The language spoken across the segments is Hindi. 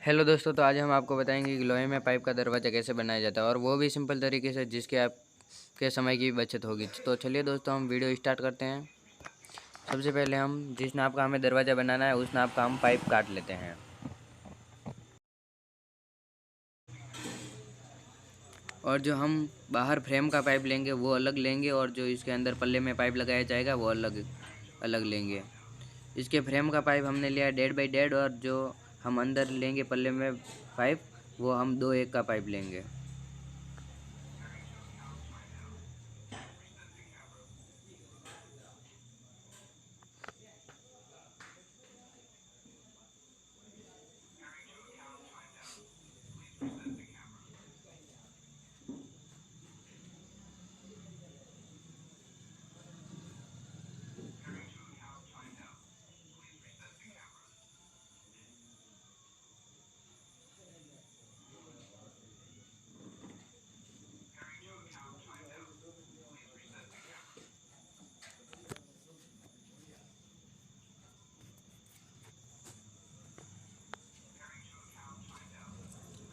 हेलो दोस्तों, तो आज हम आपको बताएंगे कि लोहे में पाइप का दरवाज़ा कैसे बनाया जाता है और वो भी सिंपल तरीके से जिसके आपके समय की बचत होगी। तो चलिए दोस्तों, हम वीडियो स्टार्ट करते हैं। सबसे पहले हम जिस नाप का हमें दरवाज़ा बनाना है उस नाप का हम पाइप काट लेते हैं। और जो हम बाहर फ्रेम का पाइप लेंगे वो अलग लेंगे और जो इसके अंदर पल्ले में पाइप लगाया जाएगा वो अलग अलग लेंगे। इसके फ्रेम का पाइप हमने लिया 1.5 बाई 1.5 और जो हम अंदर लेंगे पल्ले में पाइप वो हम 2 1 का पाइप लेंगे।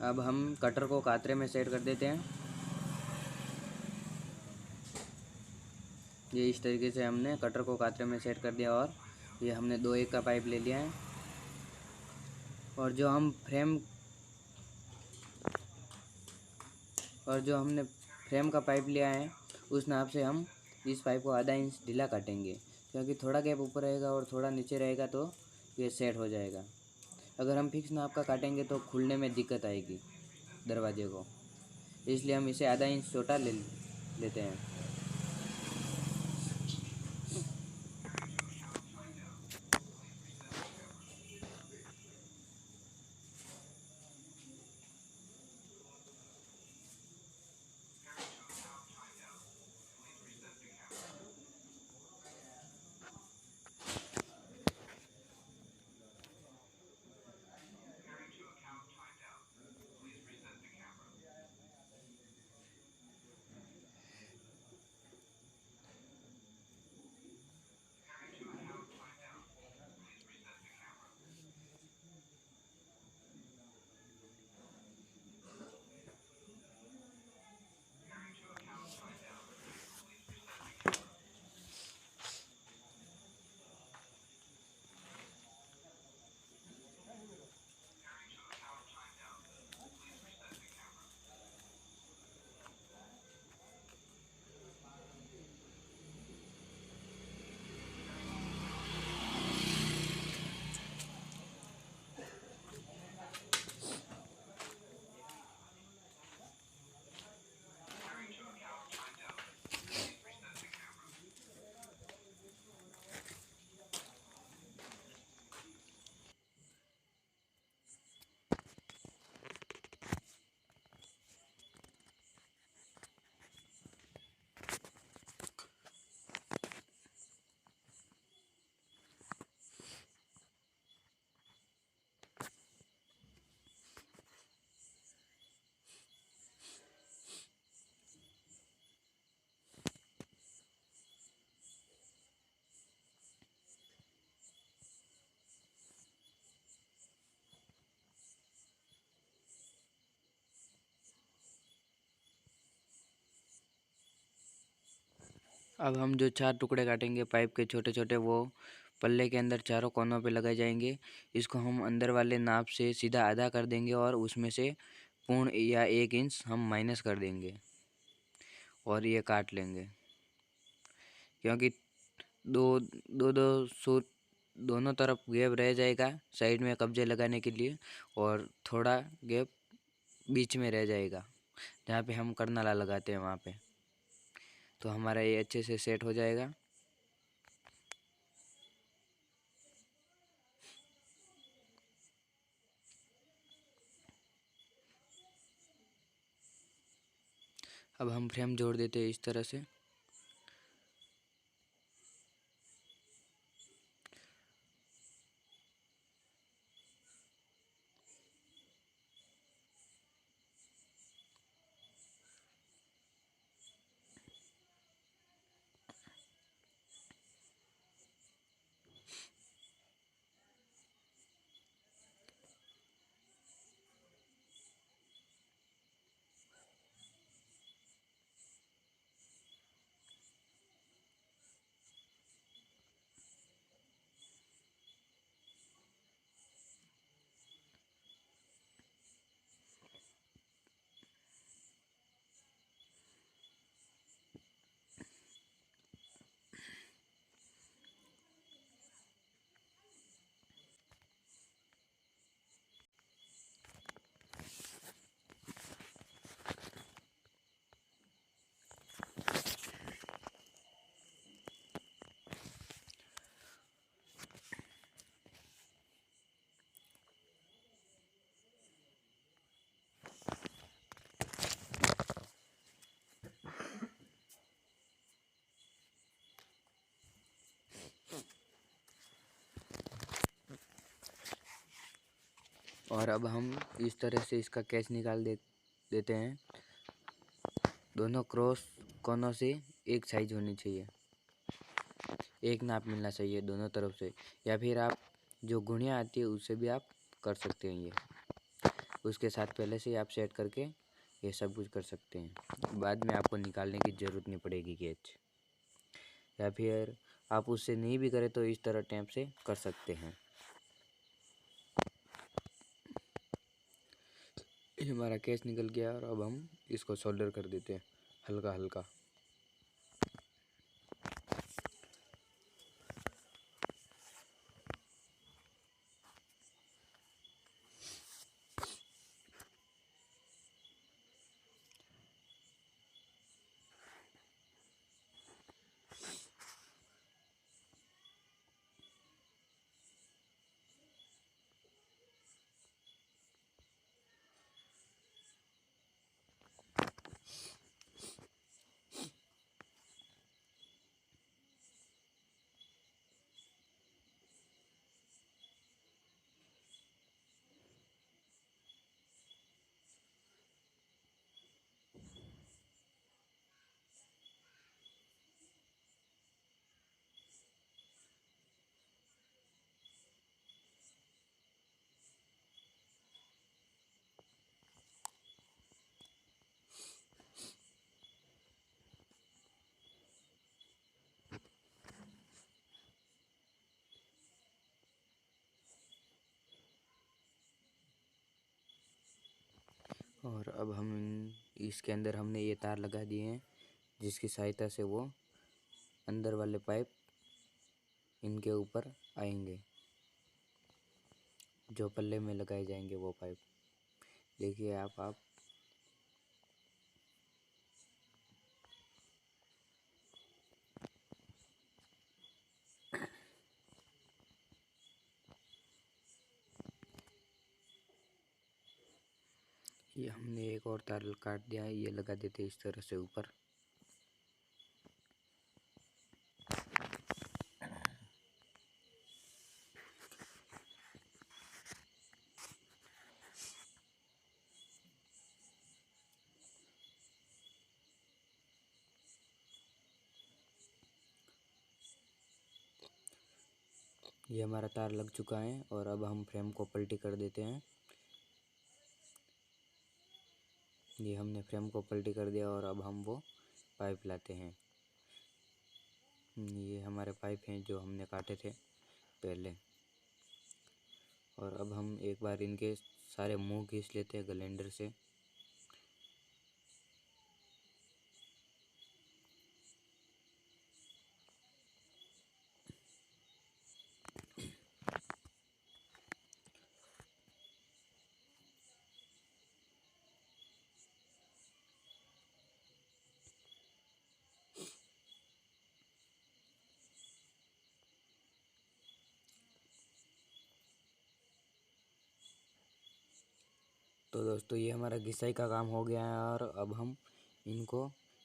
अब हम कटर को कातरे में सेट कर देते हैं। ये इस तरीके से हमने कटर को कातरे में सेट कर दिया और ये हमने 2 1 का पाइप ले लिया है। और जो हमने फ्रेम का पाइप लिया है उस नाप से हम इस पाइप को आधा इंच ढीला काटेंगे, क्योंकि थोड़ा गैप ऊपर रहेगा और थोड़ा नीचे रहेगा तो ये सेट हो जाएगा। अगर हम फिक्स नाप का काटेंगे तो खुलने में दिक्कत आएगी दरवाजे को, इसलिए हम इसे आधा इंच छोटा लेते हैं। अब हम जो 4 टुकड़े काटेंगे पाइप के छोटे छोटे वो पल्ले के अंदर चारों कोनों पे लगाए जाएंगे। इसको हम अंदर वाले नाप से सीधा आधा कर देंगे और उसमें से पूर्ण या 1 इंच हम माइनस कर देंगे और ये काट लेंगे, क्योंकि दो दो दो सूत दोनों तरफ गैप रह जाएगा साइड में कब्जे लगाने के लिए, और थोड़ा गैप बीच में रह जाएगा जहाँ पे हम करनाला लगाते हैं वहाँ पे। तो हमारा ये अच्छे से सेट हो जाएगा। अब हम फ्रेम जोड़ देते हैं इस तरह से। और अब हम इस तरह से इसका कैच निकाल देते हैं। दोनों क्रॉस कोनों से एक साइज होनी चाहिए, एक नाप मिलना चाहिए दोनों तरफ से, या फिर आप जो गुणियाँ आती है उससे भी आप कर सकते हैं। ये उसके साथ पहले से आप सेट करके ये सब कुछ कर सकते हैं। बाद में आपको निकालने की ज़रूरत नहीं पड़ेगी कैच, या फिर आप उससे नहीं भी करें तो इस तरह टैप से कर सकते हैं। ये हमारा कैच निकल गया और अब हम इसको सोल्डर कर देते हैं हल्का हल्का। और अब हम इसके अंदर हमने ये तार लगा दिए हैं, जिसकी सहायता से वो अंदर वाले पाइप इनके ऊपर आएंगे, जो पल्ले में लगाए जाएंगे वो पाइप। देखिए आप ये हमने एक और तार काट दिया है, ये लगा देते इस तरह से ऊपर। ये हमारा तार लग चुका है और अब हम फ्रेम को पलटी कर देते हैं। ये हमने फ्रेम को पलटी कर दिया और अब हम वो पाइप लाते हैं। ये हमारे पाइप हैं जो हमने काटे थे पहले, और अब हम एक बार इनके सारे मुंह घिस लेते हैं ग्राइंडर से। तो दोस्तों ये हमारा घिसाई का काम हो गया है और अब हम इनको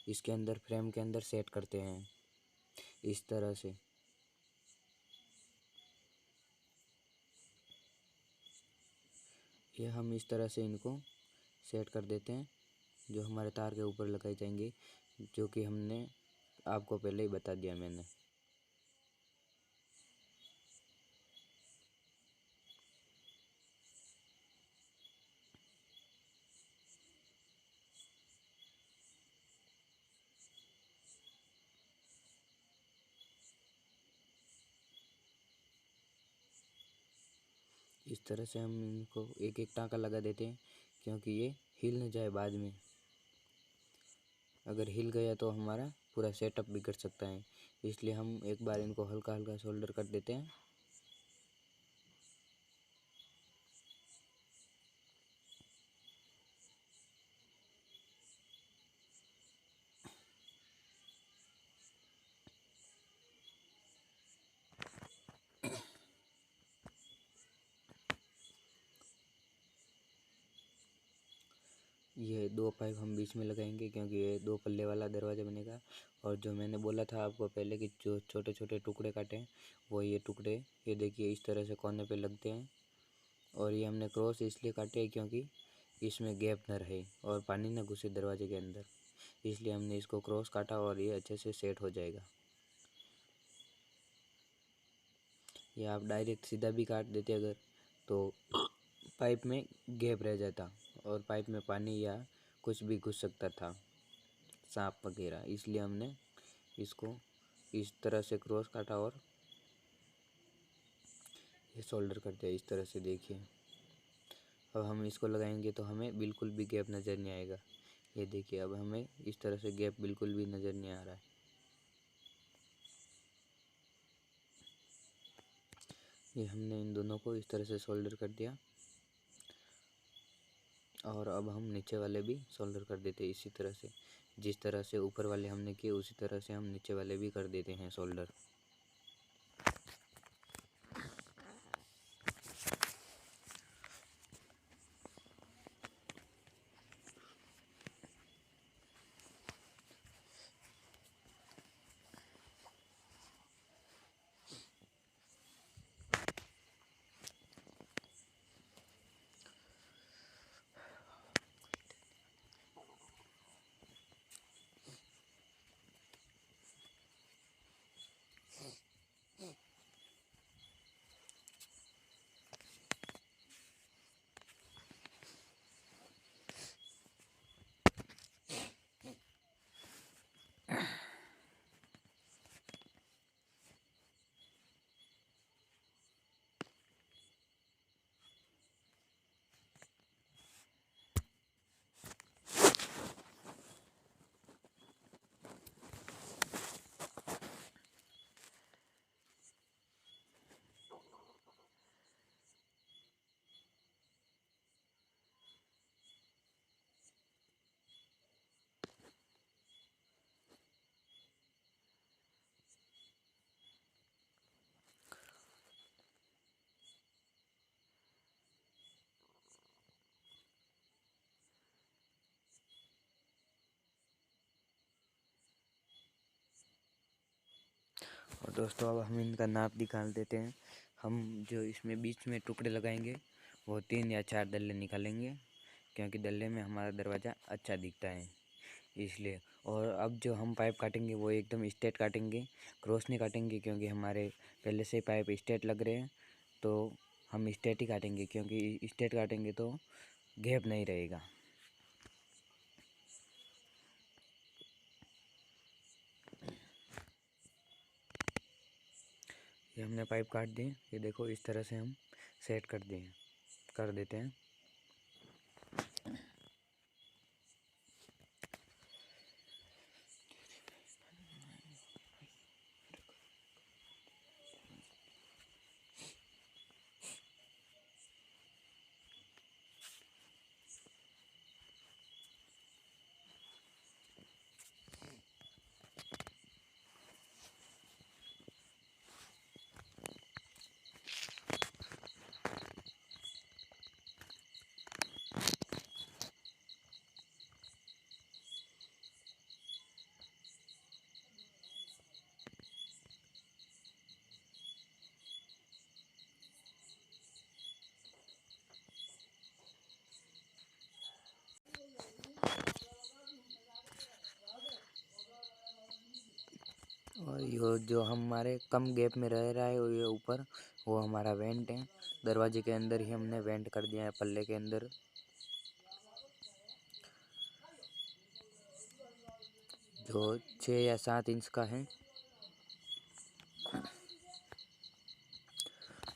इसके अंदर फ्रेम के अंदर सेट करते हैं इस तरह से। ये हम इस तरह से इनको सेट कर देते हैं, जो हमारे तार के ऊपर लगाए जाएंगे, जो कि हमने आपको पहले ही बता दिया मैंने। इस तरह से हम इनको एक एक टाँका लगा देते हैं, क्योंकि ये हिल न जाए बाद में। अगर हिल गया तो हमारा पूरा सेटअप बिगड़ सकता है, इसलिए हम एक बार इनको हल्का हल्का सोल्डर कर देते हैं। ये दो पाइप हम बीच में लगाएंगे, क्योंकि ये दो पल्ले वाला दरवाज़ा बनेगा। और जो मैंने बोला था आपको पहले कि जो छोटे छोटे टुकड़े काटे हैं, वो ये टुकड़े ये देखिए इस तरह से कोने पे लगते हैं, और ये हमने क्रॉस इसलिए काटे है क्योंकि इसमें गैप न रहे और पानी न घुसे दरवाजे के अंदर, इसलिए हमने इसको क्रॉस काटा और ये अच्छे से सेट हो जाएगा। ये आप डायरेक्ट सीधा भी काट देते अगर तो पाइप में गैप रह जाता और पाइप में पानी या कुछ भी घुस सकता था, सांप वगैरह, इसलिए हमने इसको इस तरह से क्रॉस काटा और ये सोल्डर कर दिया इस तरह से। देखिए अब हम इसको लगाएंगे तो हमें बिल्कुल भी गैप नज़र नहीं आएगा। ये देखिए अब हमें इस तरह से गैप बिल्कुल भी नज़र नहीं आ रहा है। ये हमने इन दोनों को इस तरह से सोल्डर कर दिया और अब हम नीचे वाले भी सोल्डर कर देते हैं इसी तरह से। जिस तरह से ऊपर वाले हमने किए उसी तरह से हम नीचे वाले भी कर देते हैं सोल्डर। और दोस्तों अब हम इनका नाप निकाल देते हैं। हम जो इसमें बीच में टुकड़े लगाएंगे वो 3 या 4 दल्ले निकालेंगे, क्योंकि दल्ले में हमारा दरवाज़ा अच्छा दिखता है इसलिए। और अब जो हम पाइप काटेंगे वो एकदम स्ट्रेट काटेंगे, क्रॉस नहीं काटेंगे, क्योंकि हमारे पहले से पाइप स्ट्रेट लग रहे हैं तो हम स्ट्रेट ही काटेंगे, क्योंकि स्ट्रेट काटेंगे तो गैप नहीं रहेगा। ये हमने पाइप काट दिए, ये देखो इस तरह से हम सेट कर देते हैं। और ये जो हमारे कम गैप में रह रहा है वो ये ऊपर वो हमारा वेंट है। दरवाजे के अंदर ही हमने वेंट कर दिया है, पल्ले के अंदर। जो 6 या 7 इंच का है।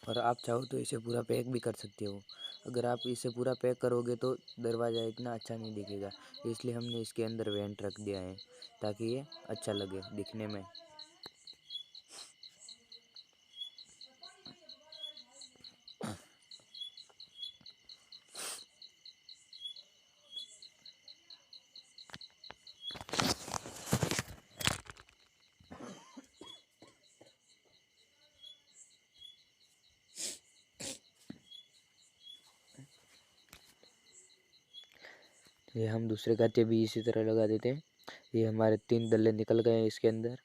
और आप चाहो तो इसे पूरा पैक भी कर सकते हो। अगर आप इसे पूरा पैक करोगे तो दरवाज़ा इतना अच्छा नहीं दिखेगा, इसलिए हमने इसके अंदर वेंट रख दिया है ताकि ये अच्छा लगे दिखने में। ये हम दूसरे गाते भी इसी तरह लगा देते हैं। ये हमारे 3 दल्ले निकल गए हैं इसके अंदर,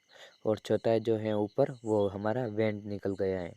और चौथा जो है ऊपर वो हमारा वेंट निकल गया है।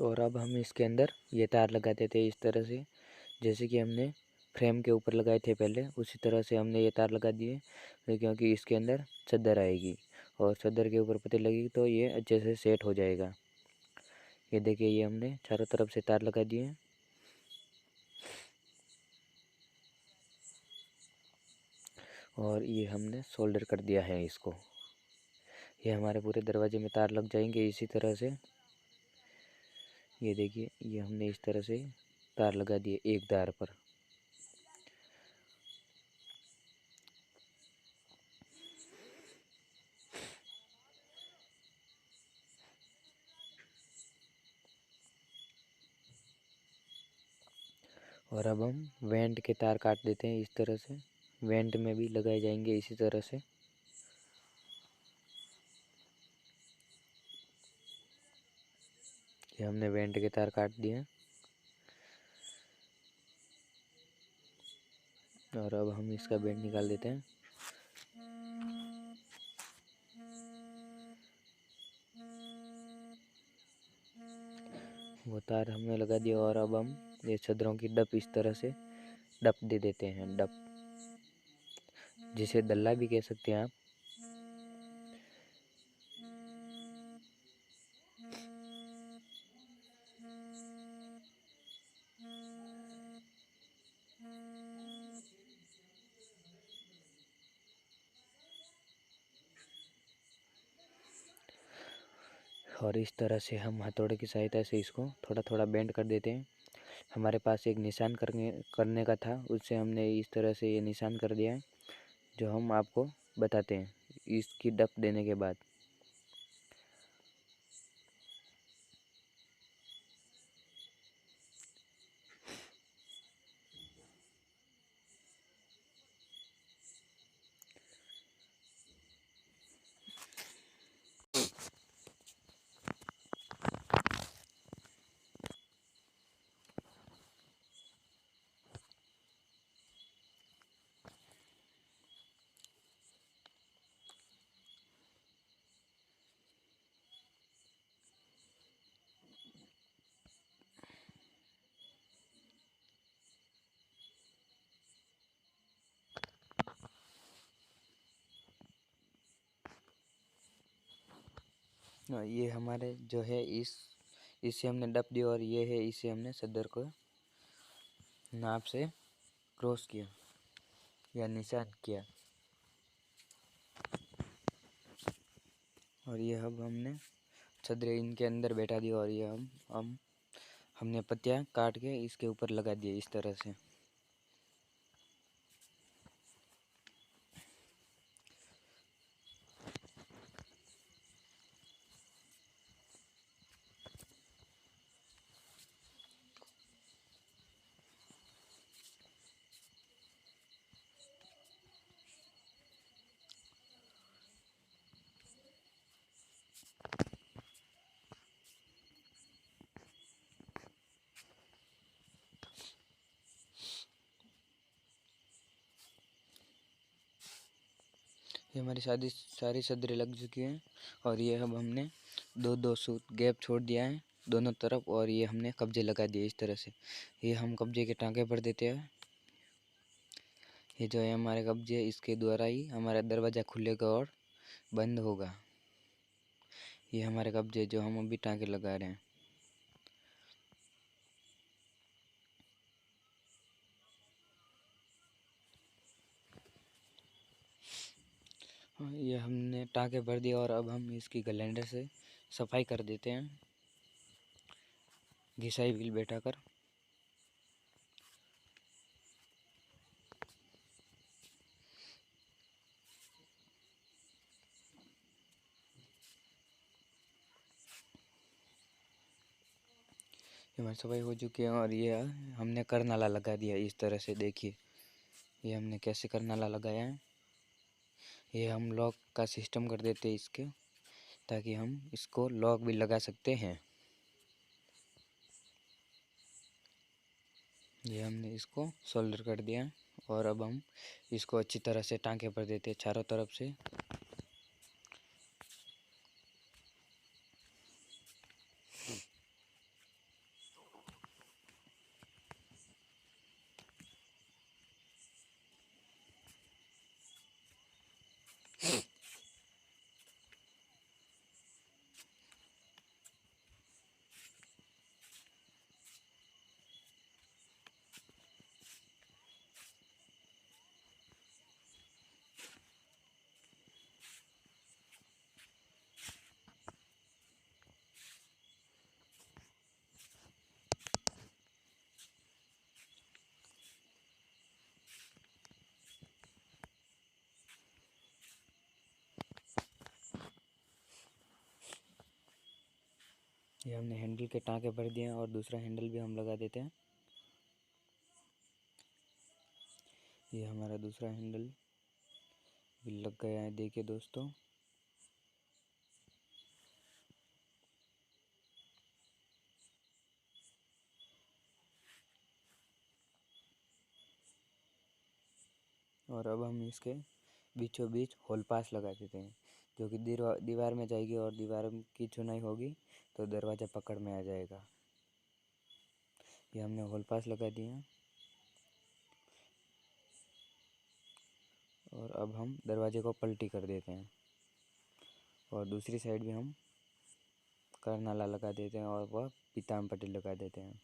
और अब हम इसके अंदर ये तार लगा देते हैं इस तरह से, जैसे कि हमने फ्रेम के ऊपर लगाए थे पहले, उसी तरह से हमने ये तार लगा दिए, क्योंकि इसके अंदर चादर आएगी और चादर के ऊपर पत्ती लगेगी तो ये अच्छे से सेट हो जाएगा। ये देखिए, ये हमने चारों तरफ से तार लगा दिए और ये हमने सोल्डर कर दिया है इसको। ये हमारे पूरे दरवाजे में तार लग जाएंगे इसी तरह से। ये देखिए, ये हमने इस तरह से तार लगा दिए एक तार पर। और अब हम वेंट के तार काट देते हैं इस तरह से। वेंट में भी लगाए जाएंगे इसी तरह से। ये हमने वेंट के तार काट दिए और अब हम इसका बेंड निकाल देते हैं। वो तार हमने लगा दिया और अब हम ये चादरों की डप इस तरह से डप दे देते हैं। डप, जिसे दल्ला भी कह सकते हैं आप। और इस तरह से हम हथौड़े की सहायता से इसको थोड़ा थोड़ा बेंड कर देते हैं। हमारे पास एक निशान करने का था, उससे हमने इस तरह से ये निशान कर दिया है, जो हम आपको बताते हैं इसकी डप देने के बाद। ये हमारे जो है इसे हमने डप दिया और ये है इसे हमने सदर को नाप से क्रॉस किया या निशान किया। और ये अब हमने छदरे इनके अंदर बैठा दिया और ये हमने पत्तियां काट के इसके ऊपर लगा दिए इस तरह से। ये हमारी सारी सदरें लग चुकी हैं और ये अब हमने दो दो सूत गैप छोड़ दिया है दोनों तरफ और ये हमने कब्जे लगा दिए इस तरह से। ये हम कब्जे के टांके भर देते हैं। ये जो है हमारे कब्जे, इसके द्वारा ही हमारा दरवाज़ा खुलेगा और बंद होगा। ये हमारे कब्जे जो हम अभी टांके लगा रहे हैं। ये हमने टाँके भर दिया और अब हम इसकी ग्राइंडर से सफाई कर देते हैं, घिसाई व्हील बैठा कर। हमारी सफाई हो चुकी है और ये हमने करनाला लगा दिया इस तरह से। देखिए, ये हमने कैसे करनाला लगाया है। ये हम लॉक का सिस्टम कर देते हैं इसके, ताकि हम इसको लॉक भी लगा सकते हैं। ये हमने इसको सोल्डर कर दिया है और अब हम इसको अच्छी तरह से टाँके भर देते हैं चारों तरफ से। ये हमने हैंडल के टाँके भर दिए हैं और दूसरा हैंडल भी हम लगा देते हैं। ये हमारा दूसरा हैंडल भी लग गया है, देखिए दोस्तों। और अब हम इसके बीचों बीच होल पास लगा देते हैं, जो कि दीवार में जाएगी और दीवार की चुनाई होगी तो दरवाज़ा पकड़ में आ जाएगा। ये हमने होल पास लगा दिए हैं। और अब हम दरवाजे को पलटी कर देते हैं और दूसरी साइड भी हम करनाला लगा देते हैं और वह पीताम पट्टी लगा देते हैं।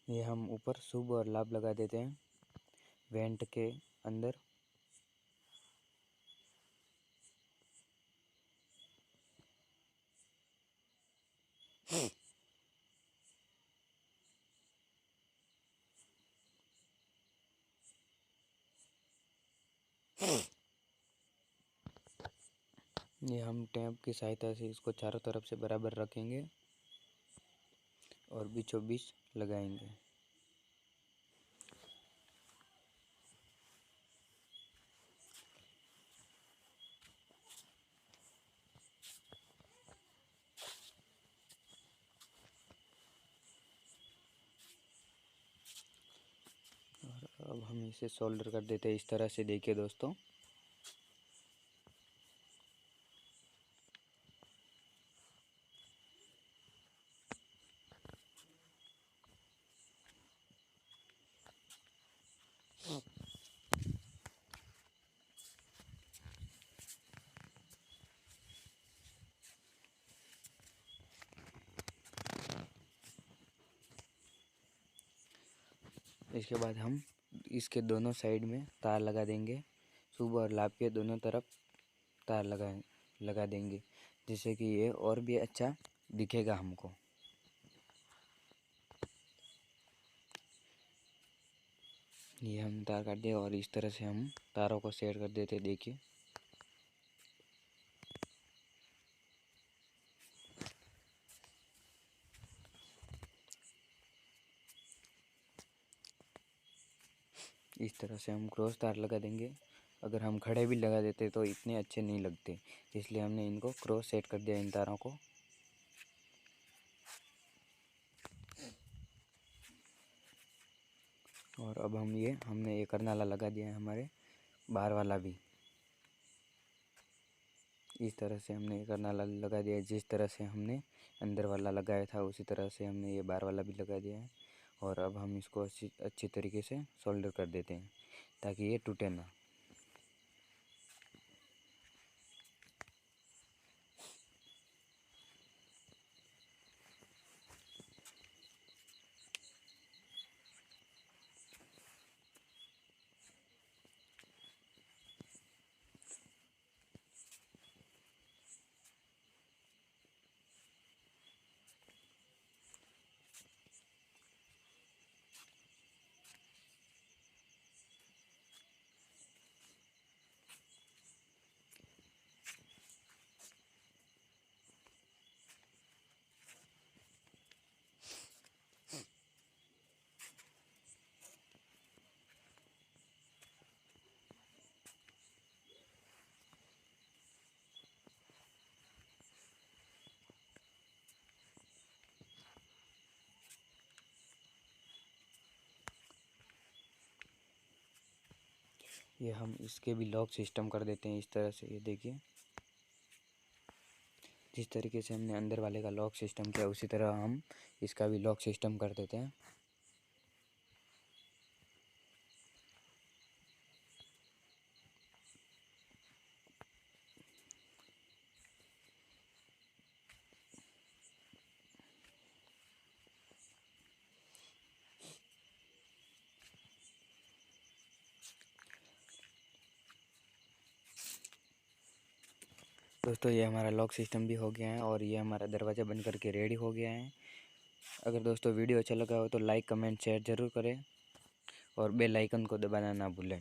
ये हम ऊपर शुभ और लाभ लगा देते हैं वेंट के अंदर। ये हम टैप की सहायता से इसको चारों तरफ से बराबर रखेंगे और बीचों बीच लगाएंगे। और अब हम इसे सोल्डर कर देते हैं इस तरह से, देखिए दोस्तों। इसके बाद हम इसके दोनों साइड में तार लगा देंगे, शुभ और लाभ के दोनों तरफ तार लगा देंगे, जिससे कि ये और भी अच्छा दिखेगा हमको। ये हम तार काट दिए और इस तरह से हम तारों को सेट कर देते, देखिए। इस तरह से हम क्रॉस तार लगा देंगे। अगर हम खड़े भी लगा देते तो इतने अच्छे नहीं लगते, इसलिए हमने इनको क्रॉस सेट कर दिया इन तारों को। और अब हमने ये करनाला लगा दिया है हमारे बाहर वाला भी। इस तरह से हमने ये करनाला लगा दिया है, जिस तरह से हमने अंदर वाला लगाया था उसी तरह से हमने ये बाहर वाला भी लगा दिया है। और अब हम इसको अच्छी तरीके से सोल्डर कर देते हैं ताकि ये टूटे ना। ये हम इसके भी लॉक सिस्टम कर देते हैं इस तरह से, ये देखिए। जिस तरीके से हमने अंदर वाले का लॉक सिस्टम किया उसी तरह हम इसका भी लॉक सिस्टम कर देते हैं। दोस्तों ये हमारा लॉक सिस्टम भी हो गया है और ये हमारा दरवाज़ा बंद करके रेडी हो गया है। अगर दोस्तों वीडियो अच्छा लगा हो तो लाइक कमेंट शेयर ज़रूर करें और बेल आइकन को दबाना ना भूलें।